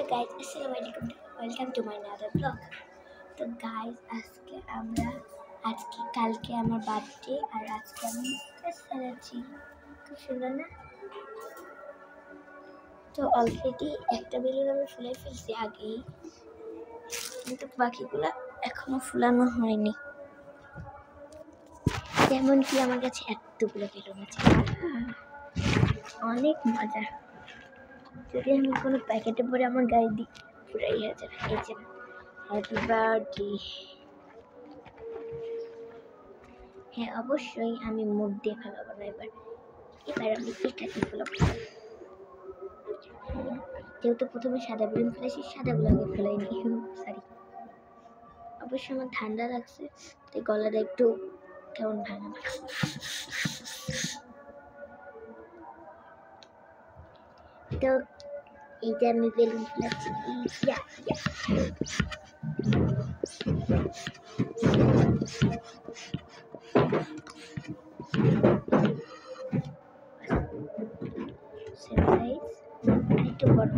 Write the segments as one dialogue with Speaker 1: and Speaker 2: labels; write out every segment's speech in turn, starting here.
Speaker 1: Hello guys अस्सलाम वालेकुम welcome to my another blog. तो गाइस आज के कल के আমার বার্থডে আর আজকে আমি সাজাচ্ছি খুব সুন্দর না। তো অলরেডি একটা বেলুন আমি ফুলে ফেলছি আগেই, কিন্তু বাকিগুলো এখনো ফুলানো হয়নি। যেমন কি আমার কাছে এতগুলো বেলুন আছে, অনেক মজা। যদি আমি কোনো প্যাকেটে ভরে আমার গায়ে দিই পুরাই হয়ে যাবে। এই যে হ্যাপি বার্থডে। হ্যাঁ অবশ্যই আমি মুখ দিয়ে ফেলাবো না, এবার আমি এটাকে ফেলাবো। যেহেতু প্রথমে সাদা বেলুন ফেলেছি, সাদাগুলো আগে ফেলাইনি, সরি। অবশ্যই আমার ঠান্ডা লাগছে, তাই গলাটা একটু কেমন ভাঙা। তো এইটা আমি বেলুন ফেলাচ্ছি। একটু বড়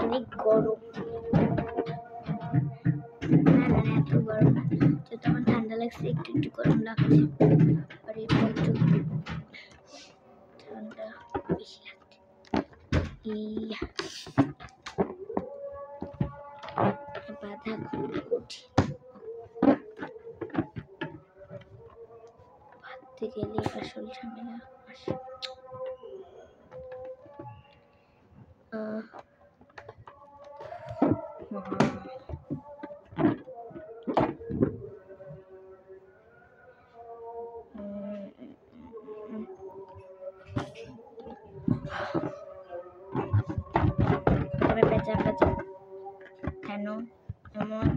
Speaker 1: অনেক গরম, না এত গরম না, যেহেতু আমার ঠান্ডা লাগছে একটু একটু গরম লাগছে, আর এটা একটু ঠান্ডা বেশি লাগছে। বাধা খুব কঠিন, ভাবতে গেলে আসল ঝামেলা আসে। পেঁচা পেঁচা কেন এমন,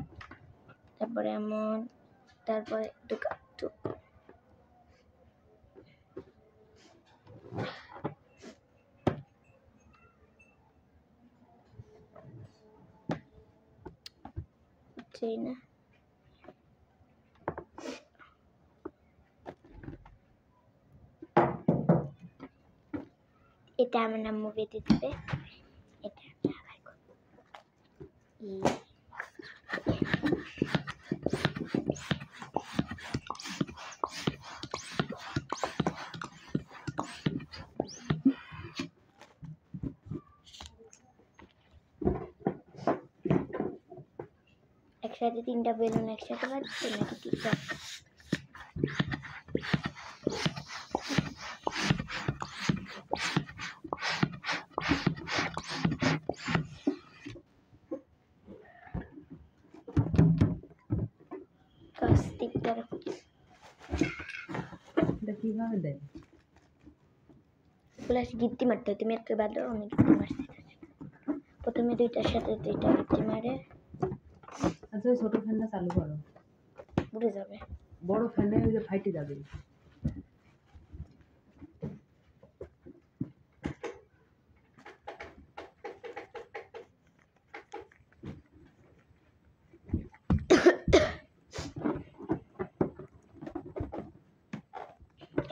Speaker 1: তারপরে এমন, তারপরে টুকা টুক। না এটা আমার আম্মু বেঁধে দিবে, এটা একসাথে তিনটা বেলুন একসাথে বাজছে নাকি তিনটা?
Speaker 2: কিভাবে দেয়
Speaker 1: গিফটি মারতে হয়, তুমি একটা বাদ অনেক গিফটি মারতে। প্রথমে দুইটার সাথে দুইটা গিফটি মারে।
Speaker 2: আচ্ছা ছোট ফ্যানটা চালু করো,
Speaker 1: উড়ে যাবে।
Speaker 2: বড় ফ্যানে ওই যে ফাইটে যাবে।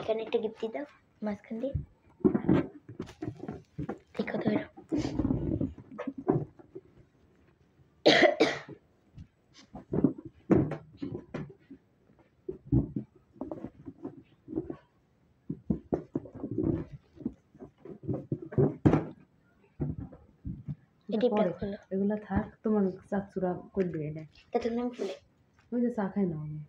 Speaker 1: এখানে একটা গিফটি দাও মাঝখান দিয়ে, দেখো ধরো।
Speaker 2: এগুলা থাক, তোমার চাচুরা করবে এটা।
Speaker 1: এটা তুমি ফুলে
Speaker 2: ওই যে চা খাই না আমি।